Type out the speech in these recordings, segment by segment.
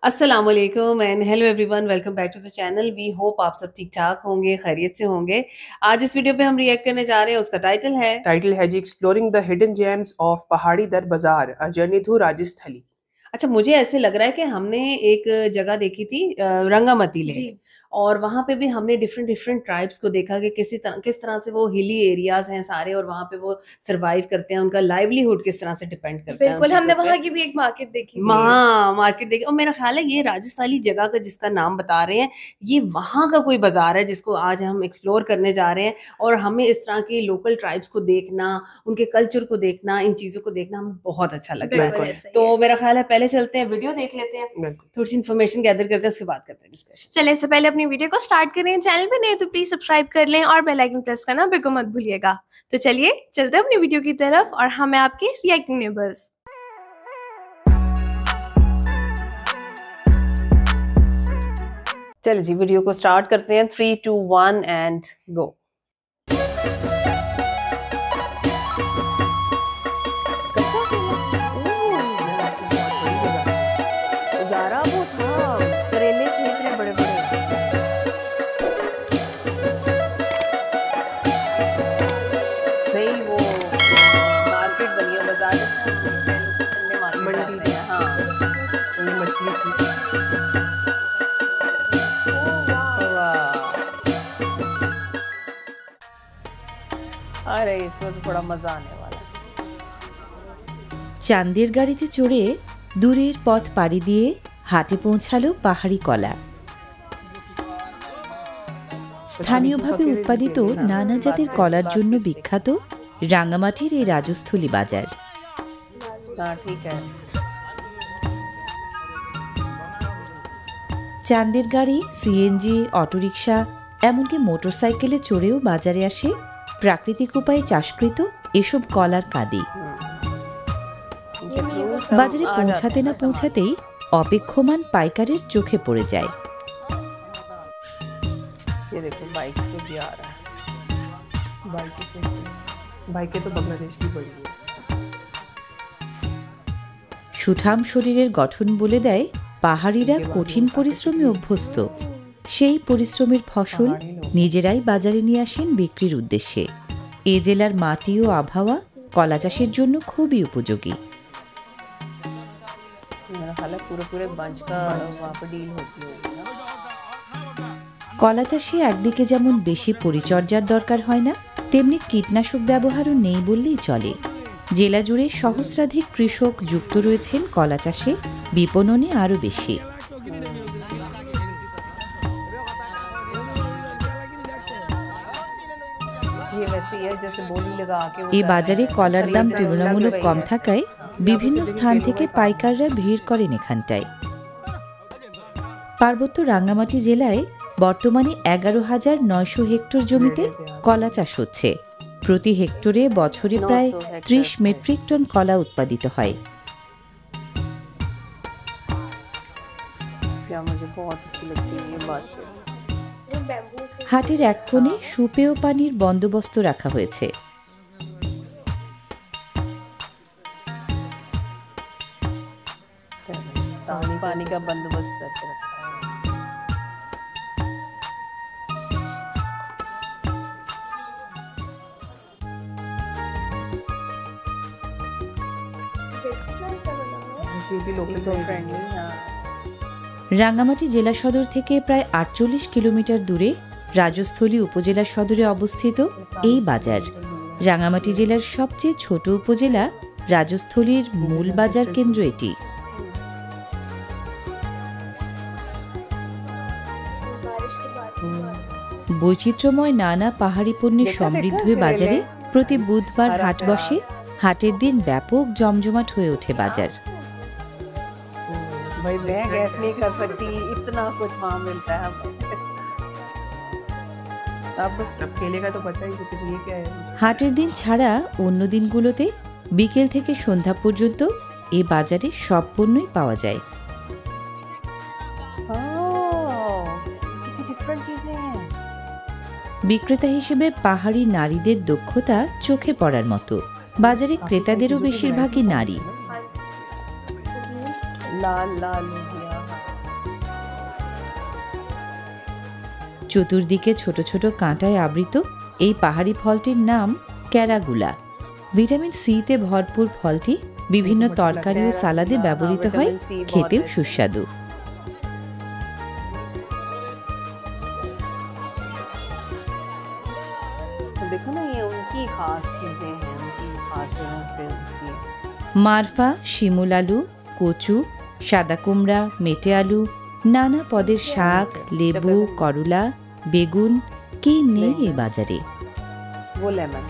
अस्सलाम वालेकुम and hello everyone, welcome back to the channel. We hope आप सब ठीक ठाक होंगे, खैरियत से होंगे। आज इस वीडियो पे हम रिएक्ट करने जा रहे हैं, उसका टाइटल है जी exploring the hidden gems of पहाड़ी दर बाजार अ जर्नी थ्रू राजस्थली। अच्छा, मुझे ऐसे लग रहा है कि हमने एक जगह देखी थी, रंगामती लेक, और वहाँ पे भी हमने डिफरेंट डिफरेंट ट्राइब्स को देखा कि किस तरह से वो हिली एरियाज हैं सारे, और वहाँ पे वो सरवाइव करते हैं, उनका लाइवलीहुड किस तरह से डिपेंड करता है उन बिल्कुल, हमने चीज़ों पे। वहाँ की भी एक मार्केट देखी थी। हाँ, मार्केट देखी, और मेरा ख्याल है ये राजस्थानी जगह का जिसका नाम बता रहे हैं, ये वहाँ का कोई बाजार है जिसको आज हम एक्सप्लोर करने जा रहे हैं। और हमें इस तरह की लोकल ट्राइब्स को देखना, उनके कल्चर को देखना, इन चीज़ों को देखना हमें बहुत अच्छा लगता बिल्कुल है। ऐसा ही तो है। मेरा ख्याल है पहले चलते हैं, वीडियो देख लेते हैं, बिल्कुल। थोड़ी सी इन्फॉर्मेशन गैदर करते हैं, उसके बाद करते हैं डिस्कशन। चलिए, इससे पहले अपनी वीडियो को स्टार्ट करें। चैनल पे नए तो प्लीज सब्सक्राइब कर लें और बेल आइकन प्रेस करना बिल्कुल मत भूलिएगा। तो चलिए चलते हैं अपनी वीडियो की तरफ और हम हैं आपके रिएक्टिंग नेबर्स। चलिए जी, वीडियो को स्टार्ट करते हैं। 3, 2, 1 एंड गो। ज़ारा वो था, करेले थे इतने बड़े-बड़े। सही वो मार्केट बनी है, बाजार जैसा संडे मार्केट जाते हैं। हाँ, ये मछली थी। वाह! अरे इसमें तो बड़ा मजा आने वाला है। চাঁদের গাড়িতে চড়ে দূরের পথ পাড়ি দিয়ে হাটে পৌঁছালো পাহাড়ি কলা। স্থানীয়ভাবে উৎপাদিত নানা জাতের কলার জন্য বিখ্যাত রাঙ্গামাটির এই রাজস্থলী বাজার। हाँ ठीक है। চাঁদের গাড়ি, সিএনজি, অটোরিকশা, এমনকি মোটরসাইকেলে চড়েও বাজারে আসে প্রাকৃতিক উপায়ে চাষকৃত এসব কলার কাঁদি। বাজারে পৌঁছাতে না পৌঁছাতেই অপেক্ষমান পাইকারের চোখে পড়ে যায়। ये देखो बाइक पे भी आ रहा है। बाइकें तो बांग्लादेश की बड़ी है। সুঠাম শরীরের গঠন বলে দেয় পাহাড়িরা কঠিন পরিশ্রমে অভ্যস্ত। সেই পরিশ্রমের ফসল নিজেরাই বাজারে নিয়ে আসেন বিক্রির উদ্দেশ্যে। এ জেলার মাটি ও আবহাওয়া কলা চাষের জন্য খুবই উপযোগী। मेरा ख्याल है पूरे बंच का वहाँ पे डील होती होगी ना। কলা চাষে একদিকে যেমন বেশি পরিচর্যার দরকার হয় না, তেমনি কীটনাশক ব্যবহারও নেই বললেই চলে। জেলা জুড়ে সহস্রাধিক কৃষক যুক্ত রয়েছেন কলা চাষে, বিপণনে আরও বেশি। ये वैसे ही है जैसे बोली लगा के वो এই कर বাজারে रहे हैं। কলার দাম चलिए, তুলনামূলক लग কম रही है। থাকায় বিভিন্ন স্থান থেকে পাইকাররা ভিড় করেন এখানটায়। পার্বত্য রাঙ্গামাটি জেলায় বর্তমানে 11,900 হেক্টর জমিতে কলা চাষ হচ্ছে। প্রতি হেক্টরে বছরে প্রায় 30 মেট্রিক টন কলা উৎপাদিত হয়। क्या मुझे बहुत अच्छी लगती है ये बास्केट। হাটের এক কোণে সুপেয় পানির বন্দোবস্ত রাখা হয়েছে। पानी का बंदोबस्त करके रखा है। ये भी लोकल इको फ्रेंडली। हाँ, রাঙ্গামাটি জেলা সদর থেকে প্রায় 48 কিলোমিটার দূরে রাজস্থলী উপজেলা সদরে অবস্থিত এই বাজার। রাঙ্গামাটি জেলার সবচেয়ে ছোট উপজেলা রাজস্থলীর মূল বাজার কেন্দ্র এটি। বৈচিত্র্যময় নানা পাহাড়ি পণ্যের সমৃদ্ধ বাজারে প্রতি বুধবার হাট বসে। হাটের দিন ব্যাপক জমজমাট হয়ে ওঠে বাজার। भाई मैं गैस नहीं कर सकती, इतना कुछ वहाँ मिलता है। अब केले का तो पता ही कि ये क्या है। হাটের দিন ছাড়া অন্য দিনগুলোতে বিকেল থেকে সন্ধ্যা পর্যন্ত এ বাজারে সব পণ্যই পাওয়া যায়। कितनी डिफरेंट चीजें हैं। বিক্রেতা হিসেবে পাহাড়ি নারীদের দক্ষতা চোখে পড়ার মতো। বাজারে ক্রেতাদেরও বেশিরভাগই নারী। लाल लाल हो गया। চতুর্দিকে ছোট ছোট কাঁটায় আবৃত এই পাহাড়ি ফলটির নাম ক্যারাগুলা। ভিটামিন সিতে ভরপুর ফলটি বিভিন্ন তরকারি ও সালাদে ব্যবহৃত হয়, খেতেও সুস্বাদু। देखो ना, ये उनकी खास चीजें हैं, उनकी खास जगह पे उनकी। মারফা, শিমুল আলু, কচু, সাদা কুমড়া, মেটে আলু, নানা পদের শাক, লেবু, করলা, বেগুন, কে নেই এ বাজারে। वो लेमन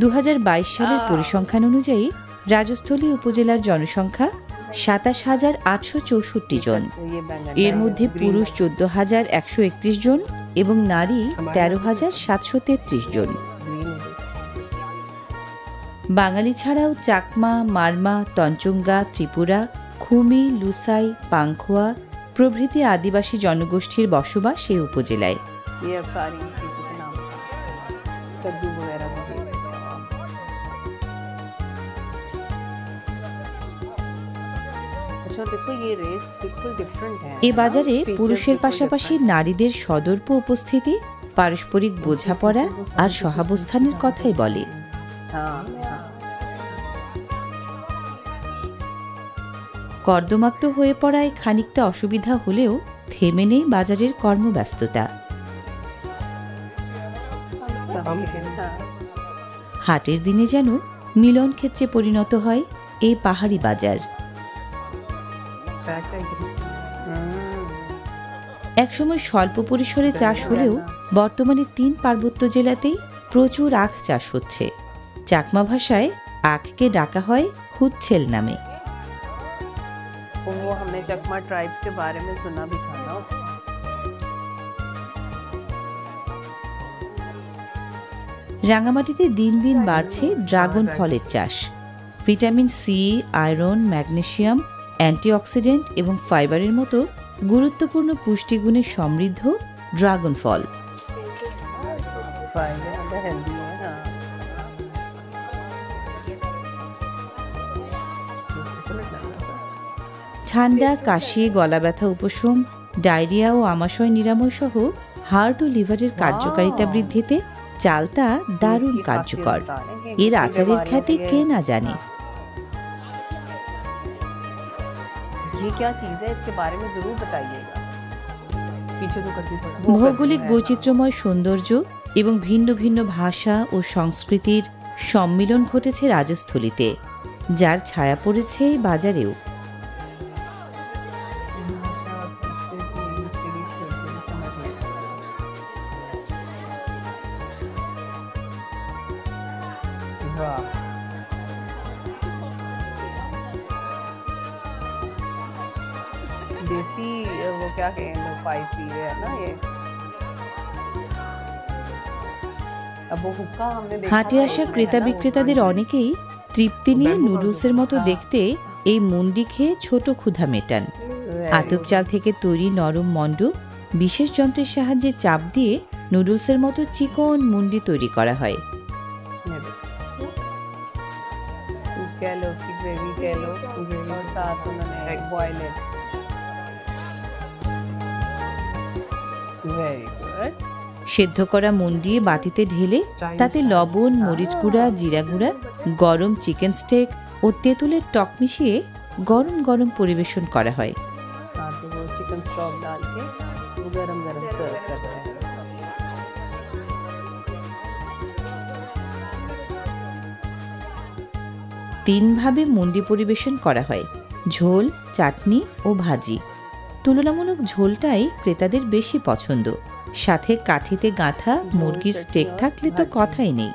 2022 সালের পরিসংখ্যান অনুযায়ী রাজস্থলী উপজেলার জনসংখ্যা 27,864 জন। এর মধ্যে পুরুষ 14,131 জন এবং নারী 13,733 জন। বাঙালি ছাড়াও চাকমা, মারমা, তঞ্চঙ্গা, ত্রিপুরা, খুমি, লুসাই, পাংখোয়া প্রভৃতি আদিবাসী জনগোষ্ঠীর বসবাস এই উপজেলায়। ये अब सारी चीजों के नाम कद्दू वगैरह भी। अच्छा देखो, ये रेस बिल्कुल डिफरेंट है। এ বাজারে পুরুষের পাশাপাশি নারীদের সদর্প উপস্থিতি পারস্পরিক বোঝাপড়া আর সহাবস্থানের কথাই বলে। কর্দমাক্ত হয়ে পড়ায় খানিকটা অসুবিধা হলেও থেমে নেই বাজারের কর্মব্যস্ততা। হাটের দিনে যেন মিলন ক্ষেত্রে পরিণত হয় এই পাহাড়ি বাজার। একসময় স্বল্প পরিসরে চাষ হলেও বর্তমানে 3 পার্বত্য জেলাতেই প্রচুর আখ চাষ হচ্ছে। চাকমা ভাষায় আখকে ডাকা হয় হুচ্ছেল নামে। वो हमने चकमा ट्राइब्स के बारे में सुना भी था ना उसका। রাঙামাটিতে দিন দিন বাড়ছে ড্রাগন ফলের চাষ। Vitamin C, iron, magnesium, antioxidant এবং ফাইবারের মতো গুরুত্বপূর্ণ পুষ্টিগুণে সমৃদ্ধ ড্রাগন ফল। ঠান্ডা, কাশি, গলা ব্যথা উপশম, ডায়রিয়া ও আমাশয় নিরাময় সহ হার্ট ও লিভারের কার্যকারিতা বৃদ্ধিতে চালতা দারুণ কার্যকর। এর আচারের খ্যাতি কে না জানে। ভৌগোলিক বৈচিত্র্যময় সৌন্দর্য এবং ভিন্ন ভিন্ন ভাষা ও সংস্কৃতির সম্মিলন ঘটেছে রাজস্থলীতে, যার ছায়া পড়েছে এই বাজারেও। देसी वो क्या कहेंगे, पाइप पी रहे हैं ना ये। अब वो हुक्का हमने देखा। হাটে আসা ক্রেতা বিক্রেতাদের অনেকেই তৃপ্তি নিয়ে নুডলসের মতো দেখতে এই মুন্ডি খেয়ে ছোট ক্ষুধা মেটান। আতপ চাল থেকে তৈরি নরম মন্ড বিশেষ যন্ত্রের সাহায্যে চাপ দিয়ে নুডলসের মতো চিকন মুন্ডি তৈরি করা হয়। সেদ্ধ করা মুন্ডি বাটিতে ঢেলে তাতে লবণ, মরিচ গুঁড়া, জিরা গুঁড়া, গরম চিকেন স্টেক ও তেঁতুলের টক মিশিয়ে গরম গরম পরিবেশন করা হয়। তিনভাবে মুন্ডি পরিবেশন করা হয়: ঝোল, চাটনি ও ভাজি। তুলনামূলক ঝোলটাই ক্রেতাদের বেশি পছন্দ। সাথে কাঠিতে গাঁথা মুরগির স্টেক থাকলে তো কথাই নেই।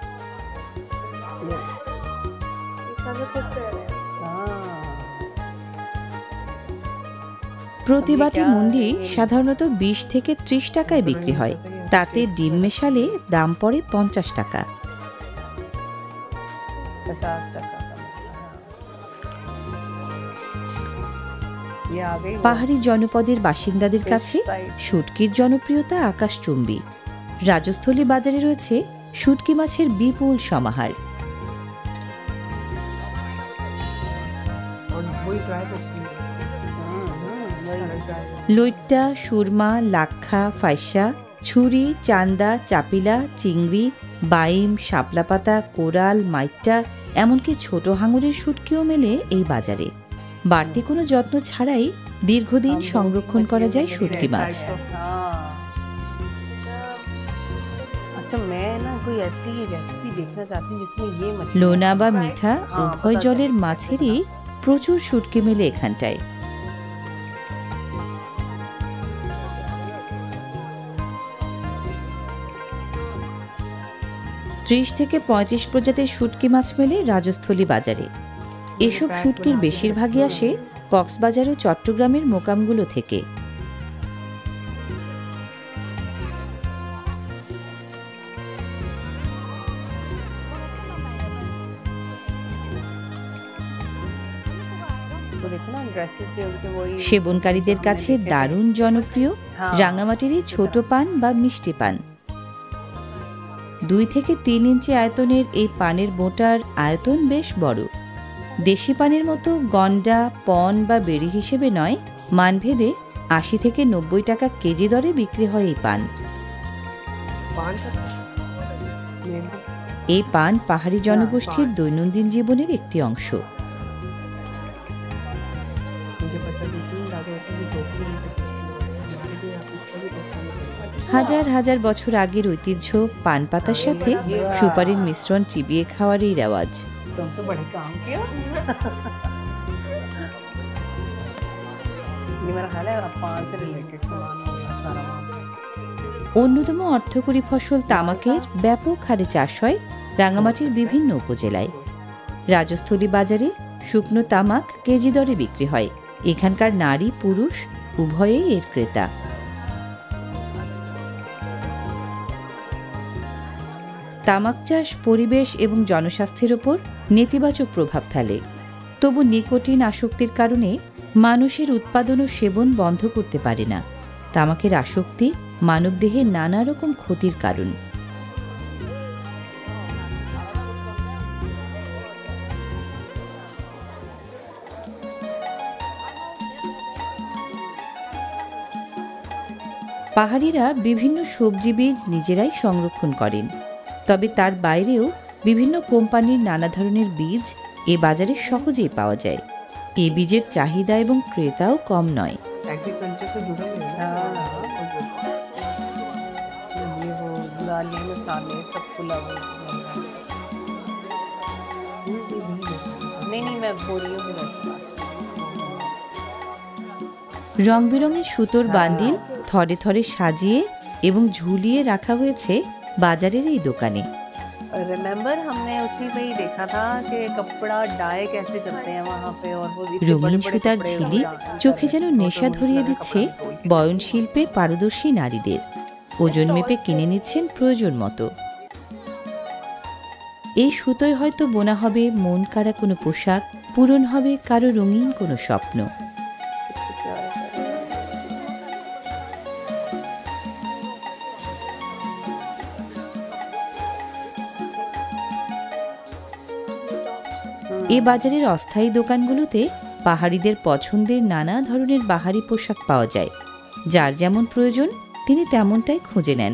প্রতি বাটি মুন্ডি সাধারণত 20 থেকে 30 টাকায় বিক্রি হয়। তাতে ডিম মেশালে দাম পড়ে 50 টাকা। পাহাড়ি জনপদের বাসিন্দাদের কাছে শুটকির জনপ্রিয়তা আকাশচুম্বী। রাজস্থলী বাজারে রয়েছে শুটকি মাছের বিপুল সমাহার। লইট্টা, সুরমা, লাক্ষা, ফাইসা, ছুরি, চান্দা, চাপিলা, চিংড়ি, বাইম, শাপলা পাতা, কোরাল, মাইট্টা, এমনকি ছোট হাঙরের শুটকিও মেলে এই বাজারে। বাড়তি কোনো যত্ন ছাড়াই দীর্ঘদিন সংরক্ষণ করা যায় শুটকি মাছ। লোনা বা মিঠা উভয় জলের মাছেরই প্রচুর শুটকি মেলে এখানটায়। ত্রিশ থেকে 35 প্রজাতির শুটকি মাছ মেলে রাজস্থলী বাজারে। এসব শুটকির বেশিরভাগই আসে কক্সবাজার ও চট্টগ্রামের মোকামগুলো থেকে। সেবনকারীদের কাছে দারুণ জনপ্রিয় রাঙামাটির এই ছোট পান বা মিষ্টি পান। 2 থেকে 3 ইঞ্চি আয়তনের এই পানের বোঁটার আয়তন বেশ বড়। দেশি পানের মতো গন্ডা, পন বা বেড়ি হিসেবে নয়, মানভেদে 80 থেকে 90 টাকা কেজি দরে বিক্রি হয় এই পান। এই পান পাহাড়ি জনগোষ্ঠীর দৈনন্দিন জীবনের একটি অংশ। হাজার হাজার বছর আগের ঐতিহ্য পান পাতার সাথে সুপারির মিশ্রণ চিবিয়ে খাওয়ার এই রেওয়াজ। অন্যতম অর্থকরী ফসল তামাকের ব্যাপক হারে চাষ হয় রাঙামাটির বিভিন্ন উপজেলায়। রাজস্থলী বাজারে শুকনো তামাক কেজি দরে বিক্রি হয়। এখানকার নারী পুরুষ উভয়েই এর ক্রেতা। তামাক চাষ পরিবেশ এবং জনস্বাস্থ্যের ওপর নেতিবাচক প্রভাব ফেলে। তবু নিকোটিন আসক্তির কারণে মানুষের উৎপাদন ও সেবন বন্ধ করতে পারে না। তামাকের আসক্তি মানবদেহে নানা রকম ক্ষতির কারণ। পাহাড়িরা বিভিন্ন সবজি বীজ নিজেরাই সংরক্ষণ করেন, তবে তার বাইরেও বিভিন্ন কোম্পানির নানা ধরনের বীজ এ বাজারে সহজেই পাওয়া যায়। এ বীজের চাহিদা এবং ক্রেতাও কম নয়। রং বেরঙের সুতোর বান্ডিল থরে থরে সাজিয়ে এবং ঝুলিয়ে রাখা হয়েছে বাজারের এই দোকানে। রঙিন সুতার ঝিলিক চোখে যেন নেশা ধরিয়ে দিচ্ছে বয়ন শিল্পে পারদর্শী নারীদের। ওজন মেপে কিনে নিচ্ছেন প্রয়োজন মতো। এই সুতোয় হয়তো বোনা হবে মন কাড়া কোনো পোশাক, পূরণ হবে কারো রঙিন কোনো স্বপ্ন। এ বাজারের অস্থায়ী দোকানগুলোতে পাহাড়িদের পছন্দের নানা ধরনের বাহারি পোশাক পাওয়া যায়। যার যেমন প্রয়োজন তিনি তেমনটাই খুঁজে নেন।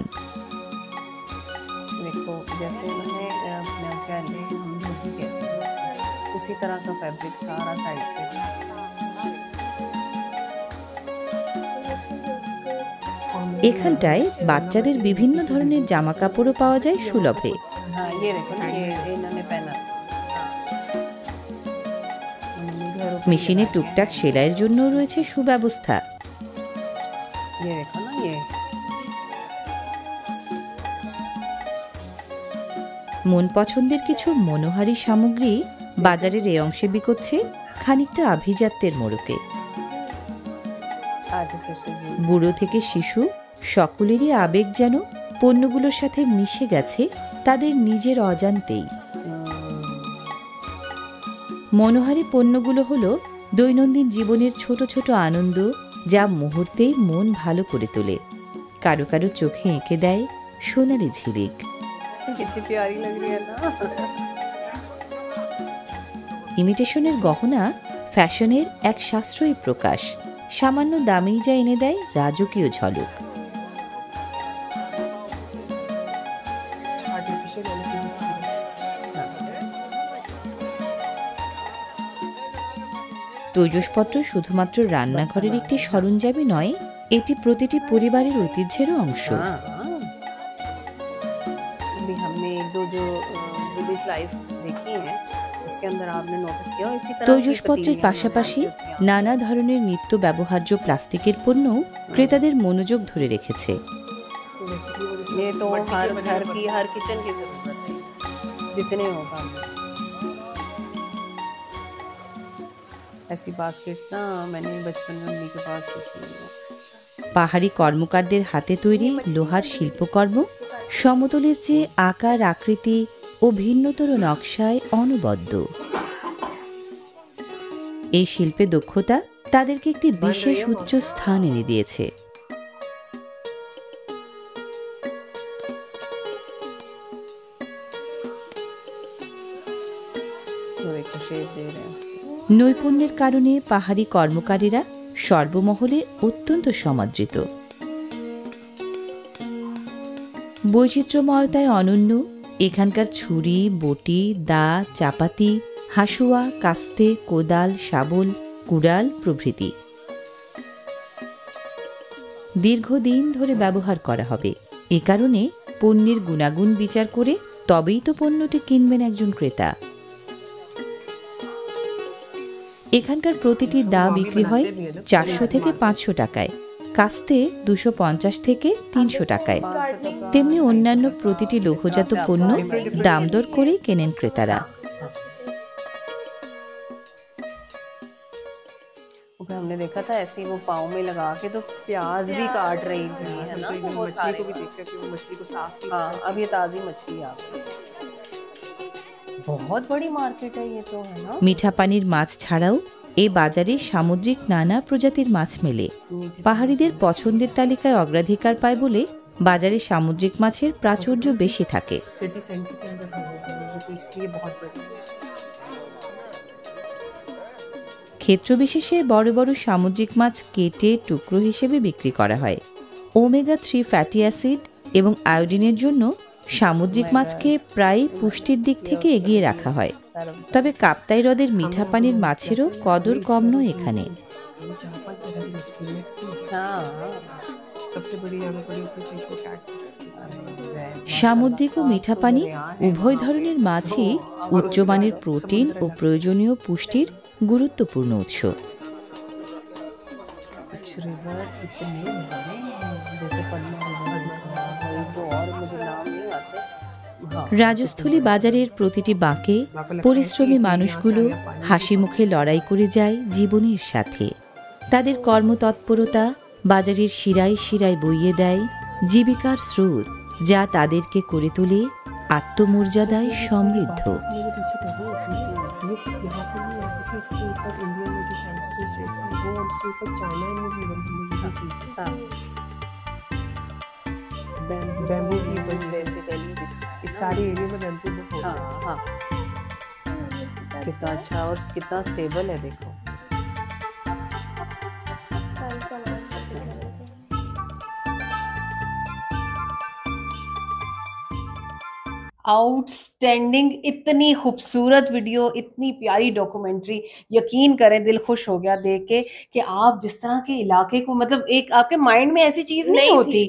এখানটায় বাচ্চাদের বিভিন্ন ধরনের জামা কাপড়ও পাওয়া যায় সুলভে। মেশিনে টুকটাক সেলাইয়ের জন্য রয়েছে সুব্যবস্থা। মন পছন্দের কিছু মনোহারী সামগ্রী বাজারের এই অংশে বিকোচ্ছে খানিকটা আভিজাত্যের মোড়কে। বুড়ো থেকে শিশু সকলেরই আবেগ যেন পণ্যগুলোর সাথে মিশে গেছে তাদের নিজের অজান্তেই। মনোহারী পণ্যগুলো হলো দৈনন্দিন জীবনের ছোট ছোট আনন্দ, যা মুহূর্তেই মন ভালো করে তোলে। কারো কারো চোখে এঁকে দেয় সোনালি ঝিলিক। ইমিটেশনের গহনা ফ্যাশনের এক সাশ্রয়ী প্রকাশ। সামান্য দামেই যা এনে দেয় রাজকীয় ঝলক। आर्टिफिशियल यानी कि তৈজসপত্র শুধুমাত্র রান্নাঘরের একটি সরঞ্জামই নয়, এটি প্রতিটি পরিবারের ঐতিহ্যেরও অংশ। हाँ, हाँ। अभी हमने एक दो जो विलेज लाइफ देखी है उसके अंदर आपने नोटिस किया इसी तरह की তৈজসপত্রের पतीलियां পাশাপাশি बनाई होती हैं। নানা ধরনের নিত্য ব্যবহার্য প্লাস্টিকের পণ্যও ক্রেতাদের মনোযোগ ধরে রেখেছে। ये तो हर घर की हर किचन की जरूरत है जितने होगा। ऐसी बास्केट्स ना मैंने बचपन में मम्मी के पास देखी है। পাহাড়ি কর্মকারদের হাতে তৈরি লোহার শিল্পকর্ম সমতলের চেয়ে আকার আকৃতি ও ভিন্নতর নকশায় অনবদ্য। এই শিল্পে দক্ষতা তাদেরকে একটি বিশেষ উচ্চ স্থান এনে দিয়েছে। तो देखो शेप दे रहे हैं। নৈপুণ্যের কারণে পাহাড়ি কর্মকারীরা সর্বমহলে অত্যন্ত সমাদৃত। বৈচিত্র্যময়তায় অনন্য এখানকার ছুরি, বটি, দা, চাপাতি, হাসুয়া, কাস্তে, কোদাল, শাবল, কুড়াল প্রভৃতি দীর্ঘদিন ধরে ব্যবহার করা হবে। এ কারণে পণ্যের গুণাগুণ বিচার করে তবেই তো পণ্যটি কিনবেন একজন ক্রেতা। এখানকার প্রতিটি দা বিক্রি হয় 400 থেকে 500 টাকায়, কাস্তে 250 থেকে 300 টাকায়। তেমনি অন্যান্য প্রতিটি লৌহজাত পণ্য দাম দর করেই কেনেন ক্রেতারা। ऊपर हमने देखा था ऐसे ही वो पाँव में लगा के तो प्याज भी काट रही थी, है ना? तो वो मछली सारे को भी देखा कि वो मछली को साफ किस हाँ, तरह से- अब ये ताज़ी मछली आ गई। बहुत बड़ी मार्केट है ये तो, है ना? মিঠা পানির মাছ ছাড়াও এ বাজারে সামুদ্রিক নানা প্রজাতির মাছ মেলে। পাহাড়িদের পছন্দের তালিকায় অগ্রাধিকার পায় বলে বাজারে সামুদ্রিক মাছের প্রাচুর্য বেশি থাকে। सिटी सेंटर के अंदर हम होते हैं, तो इसलिए बहुत बड़ी है। ক্ষেত্রবিশেষে বড় বড় সামুদ্রিক মাছ কেটে টুকরো হিসেবে বিক্রি করা হয়। ওমেগা 3 ফ্যাটি অ্যাসিড এবং আয়োডিনের জন্য সামুদ্রিক মাছকে প্রায় পুষ্টির দিক থেকে এগিয়ে রাখা হয়। তবে কাপ্তাই হ্রদের মিঠা পানির মাছেরও কদর কম নয় এখানে। जापान की हरी मछली मैक्सिमम हाँ, सबसे बड़ी यहाँ पे पड़ी होती है फिश वो कैटफिश। সামুদ্রিক ও মিঠা পানি উভয় ধরনের মাছই উচ্চমানের প্রোটিন ও প্রয়োজনীয় পুষ্টির গুরুত্বপূর্ণ উৎস। कुछ रिवर इतने बड़े हैं, जैसे पन्ना रिवर वही तो, और मुझे नाम नहीं आते। हाँ, রাজস্থলী বাজারের প্রতিটি বাঁকে পরিশ্রমী মানুষগুলো হাসি মুখে লড়াই করে যায় জীবনের সাথে। তাদের কর্মতৎপরতা বাজারের শিরায় শিরায় বইয়ে দেয় জীবিকার স্রোত, যা তাদেরকে করে তোলে আত্মমর্যাদায় সমৃদ্ধ। मेरे पीछे देखो, ये सब यहाँ पे नहीं आते थे, इससे ऊपर इंडिया में जो साइंस स्टेट्स में वो, और उससे ऊपर चाइना में भी ये चीज़ है। हाँ। बैम्बू की बन बेसिकली इस सारे एरिया में बैम्बू बहुत होता हाँ, है। हाँ। कितना अच्छा और कितना स्टेबल है देखो। आउटस्टैंडिंग, इतनी खूबसूरत वीडियो, इतनी प्यारी डॉक्यूमेंट्री। यकीन करें दिल खुश हो गया देख के कि आप जिस तरह के इलाके को, मतलब एक आपके माइंड में ऐसी चीज नहीं होती।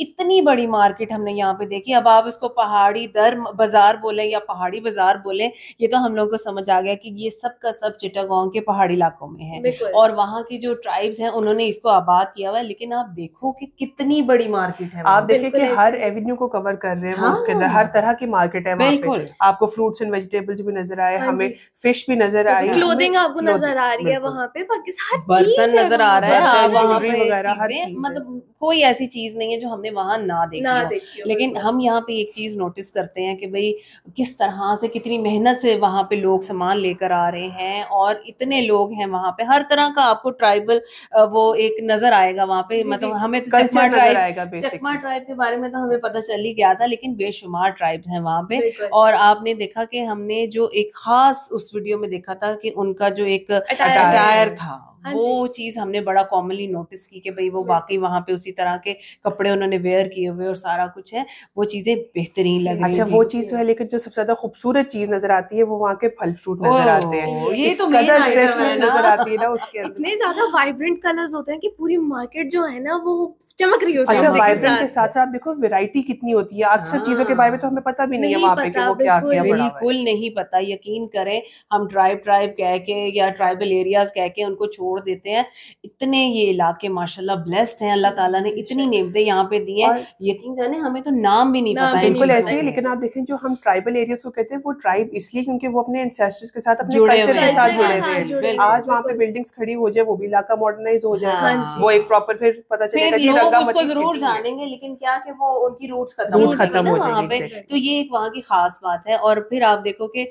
इतनी बड़ी मार्केट हमने यहाँ पे देखी। अब आप इसको पहाड़ी दर बाजार बोले या पहाड़ी बाजार बोले, ये तो हम लोगों को समझ आ गया कि ये सब का सब चिटागोंग के पहाड़ी इलाकों में है और वहाँ की जो ट्राइब्स हैं उन्होंने इसको आबाद किया हुआ है। लेकिन आप देखो कि कितनी बड़ी मार्केट है। आप देखिए कि हर एवेन्यू को कवर कर रहे हैं वो, उसके अंदर हर तरह की मार्केट है वहाँ पे। बिल्कुल। आपको फ्रूट्स एंड वेजिटेबल्स भी नजर आए, हमें फिश भी नजर आई, क्लोथिंग आपको clothing, नजर आ रही है बिल्कुल। वहाँ पे, बाकी हर बर्तन चीज है नजर आ रहा है, बर्तन, आप वहाँ ज्वेलरी पे वगैरह, हर चीजें, चीज है। मतलब कोई ऐसी चीज नहीं है जो हमने वहाँ ना देखी ना हो। देखी हो, लेकिन बिल्कुल। हम यहाँ पे एक चीज नोटिस करते हैं कि भाई किस तरह से, कितनी मेहनत से वहाँ पे लोग सामान लेकर आ रहे हैं और इतने लोग हैं वहाँ पे। हर तरह का आपको ट्राइबल वो एक नजर आएगा वहाँ पे। मतलब हमें तो कल्चर चकमा नजर ट्राइब, आएगा चकमा बेसिकली। ट्राइब के बारे में तो हमें पता चल ही गया था, लेकिन बेशुमार ट्राइब्स हैं वहाँ पे। बिल्कुल। और आपने देखा कि हमने जो एक खास उस वीडियो में देखा था कि उनका जो एक Attire अटायर था वो चीज हमने बड़ा कॉमनली नोटिस की कि भाई वो वाकई वहाँ पे उसी तरह के कपड़े उन्होंने वेयर किए हुए और सारा कुछ है, वो चीजें बेहतरीन लग रही अच्छा थी। वो चीज है, लेकिन जो सबसे ज्यादा खूबसूरत चीज नजर आती है वो वहाँ के फल फ्रूट नजर आते हैं, ये इस तो कदर main item फ्रेशनेस है ना। नजर आती है ना उसके अंदर। इतने ज्यादा वाइब्रेंट कलर्स होते हैं कि पूरी मार्केट जो है ना वो चमक रही होती है अच्छा उसी के वाइब्रेंट के साथ। साथ साथ देखो वैरायटी कितनी होती है, अक्सर चीजों के बारे में तो हमें पता भी नहीं है नहीं वहाँ पे कि पता, वो क्या बिल्कुल। क्या बड़ा हुआ है। बिल्कुल नहीं पता, यकीन करें हम ट्राइब कह के या ट्राइबल एरियाज कह के उनको छोड़ देते हैं। इतने ये इलाके माशाल्लाह ब्लेस्ड हैं, अल्लाह ताला ने इतनी नेमतें यहाँ पे दी हैं, और यकीन जाने हमें तो नाम भी नहीं नाम पता भी इन बिल्कुल नहीं चीजों ऐसे ही, के। लेकिन आप देखें जो हम ट्राइबल एरियाज को कहते हैं वो ट्राइब इसलिए क्योंकि वो अपने एंसेस्टर्स के साथ अपने जुड़े कल्चर हुए के हैं, साथ कल्चर जुड़े के हुए साथ हैं। जुड़े हुए आज हैं, वहाँ पे बिल्कुल। बिल्डिंग्स खड़ी हो जाए वो भी इलाका मॉडर्नाइज हो जाए, हाँ जी। वो एक प्रॉपर फिर पता चलेगा फिर जी लोग उसको रंगामती जरूर सिटी है। जानेंगे, लेकिन क्या कि वो उनकी रूट्स खत्म रूट्स हो जाएंगी खत्म ना हो वहाँ जाएंगे, पे। exactly। तो ये एक वहाँ की खास बात है। और फिर आप देखो कि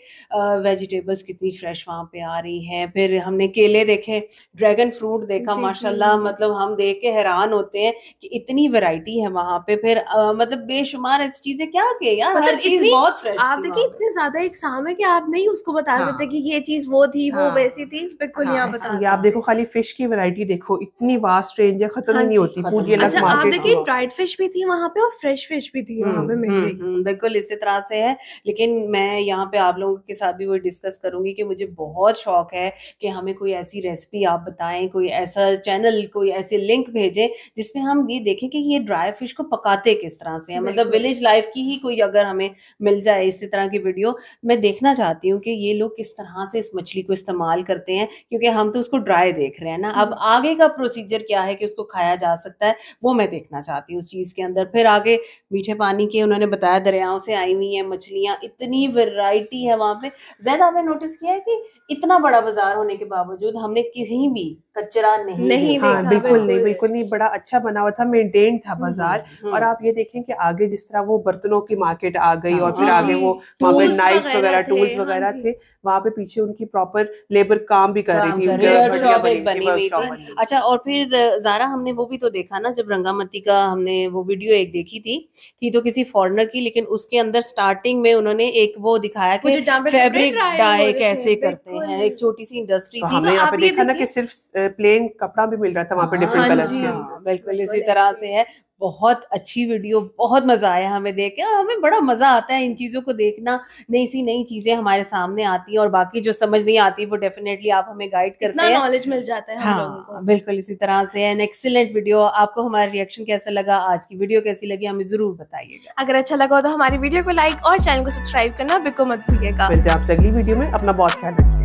वेजिटेबल्स कितनी फ्रेश वहाँ पे आ रही हैं। फिर हमने केले देखे, ड्रैगन फ्रूट देखा, जी, माशाल्लाह जी। मतलब हम देख के हैरान होते हैं कि इतनी वैरायटी है वहाँ पे। फिर मतलब बेशुमार ऐसी चीजें क्या कि यार हर मतलब चीज इतनी बहुत फ्रेश आप थी देखिए वहाँ पे। इतने ज्यादा एग्जाम है कि आप नहीं उसको बता हाँ। सकते कि ये चीज वो थी वो हाँ। वैसी थी, बिल्कुल नहीं आप बता ये आप सकते। देखो खाली फिश की वैरायटी देखो, इतनी वास्ट रेंज है, खत्म हाँ ही नहीं जी। होती, खत्म पूरी नहीं अलग अच्छा आप मार्केट देखिए थी। ड्राइड फिश भी थी वहां पे और फ्रेश फिश भी थी वहां पे मिल रही। बिल्कुल इसी तरह से है। लेकिन मैं यहाँ पे आप लोगों के साथ भी वो डिस्कस करूंगी कि मुझे बहुत शौक है कि हमें कोई ऐसी रेसिपी आप बताएं, कोई ऐसा चैनल, कोई ऐसे लिंक भेजें जिसमें हम ये देखें कि ये ड्राई फिश को पकाते किस तरह से हैं। मतलब बिल्कुल। विलेज लाइफ की ही कोई अगर हमें मिल जाए इसी तरह की वीडियो, मैं देखना चाहती हूँ कि ये लोग किस तरह से इस मछली को इस्तेमाल करते हैं, क्योंकि हम तो उसको ड्राई देख रहे हैं ना। अब आगे का प्रोसीजर क्या है कि उसको खाया जा सकता है, वो मैं देखना चाहती हूँ उस चीज के अंदर। फिर आगे मीठे पानी के उन्होंने बताया दरियाओं से आई हुई हैं मछलियां, इतनी वैरायटी है वहां पे। ज्यादा आपने नोटिस किया है कि इतना बड़ा बाजार होने के बावजूद हमने कहीं भी कचरा नहीं नहीं देखा। हाँ देखा, बिल्कुल नहीं, बिल्कुल। बिल्कुल नहीं, बड़ा अच्छा बना हुआ था, मेंटेन था बाजार। और आप ये देखें कि आगे जिस तरह वो बर्तनों की मार्केट आ गई और फिर जी, आगे जी। वो वहाँ पे टूल्स नाइफ्स वगैरह वगैरह थे, टूल्स हाँ वगैरह जी। थे, वहाँ पे पीछे उनकी प्रॉपर लेबर काम भी कर रही काम थी, कर उनकी रही, बढ़िया वर्कशॉप बनी एक बनी हुई वर्कशॉप थी। बनी हुई। अच्छा और फिर ज़ारा हमने वो भी तो देखा ना, जब रंगामती का हमने वो वीडियो एक देखी थी तो किसी फॉरेनर की, लेकिन उसके अंदर स्टार्टिंग में उन्होंने एक वो दिखाया वो कि जो जहाँ पे फैब्रिक कपड़े dry डाई हो रहे कैसे थे, करते बिल्कुल। हैं, एक छोटी सी इंडस्ट्री तो थी। हमने यहाँ आप पे ये देखा ना कि देखिए। सिर्फ प्लेन कपड़ा भी मिल रहा था वहाँ पे डिफरेंट हाँ कलर्स जी। के हाँ, अंदर। बिल्कुल इसी बिल्कुल तरह ऐसे से ही। है। बहुत अच्छी वीडियो, बहुत मजा आया हमें देख के। और हमें बड़ा मजा आता है इन चीजों को देखना, नई सी नई चीजें हमारे सामने आती हैं और बाकी जो समझ नहीं आती वो डेफिनेटली आप हमें गाइड करते इतना हैं। नॉलेज मिल जाता है हम लोगों को। हाँ बिल्कुल इसी तरह से। An excellent video. आपको हमारा रिएक्शन कैसा लगा, आज की वीडियो कैसी लगी, हमें जरूर बताइएगा। अगर अच्छा लगा हो तो हमारी वीडियो को लाइक और चैनल को सब्सक्राइब करना बिल्कुल मत भूलिएगा। मिलते हैं आपसे अगली वीडियो में, अपना बहुत ख्याल रखिए।